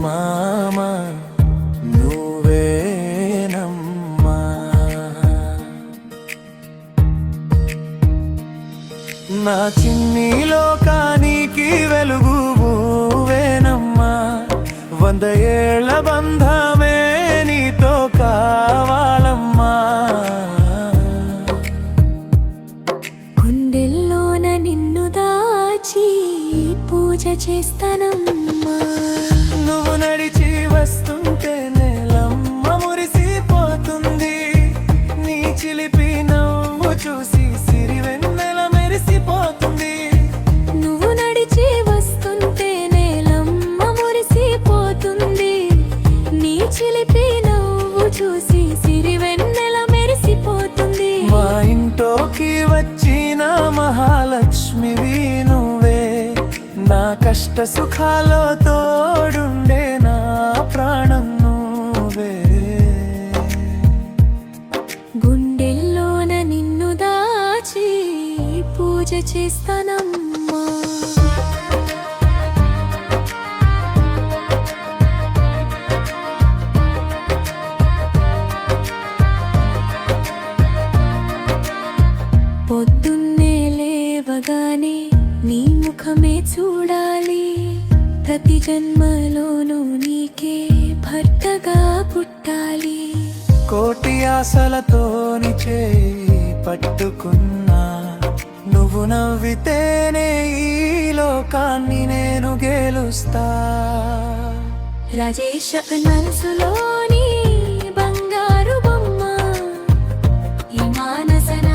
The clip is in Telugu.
చందమామ నువ్వేనమ్మా. నా చిన్ని లోకానికి వెలుగు నువ్వేనమ్మా. 100 ఏళ్ల బంధమే నీతో కావాలమ్మా. గుండెల్లోన నిన్ను దాచి పూజ చేస్తానమ్మా. నువ్వు నడిచి వస్తుంటే నేలమ్మ మురిసిపోతుంది. నీ చిలిపి నవ్వు చూసి సిరివెన్నెల మెరిసిపోతుంది. నువ్వు నడిచి వస్తుంటే నేలమ్మ మురిసిపోతుంది. నీ చిలిపి నవ్వు చూసి సిరివెన్నెల మెరిసిపోతుంది. మా ఇంట్లోకి వచ్చిన మహాలక్ష్మివి నువ్వే. నా కష్ట సుఖాలో తోడుండే నా ప్రాణం నువ్వే. గుండెల్లోన నిన్ను దాచి పూజ చేస్తానమ్మా. పొద్దున్నే లేవగానే నీ ముఖమే చూడాలి. ప్రతి జన్మలోనూ నీకే భర్తగా పుట్టాలి. కోటి ఆశలతోని చేయి పట్టుకున్నా. నువ్వు నవ్వితేనే ఈ లోకాన్ని నేను గెలుస్తా. రాజేష్ మనసులోని బంగారు బొమ్మ ఈ మానసన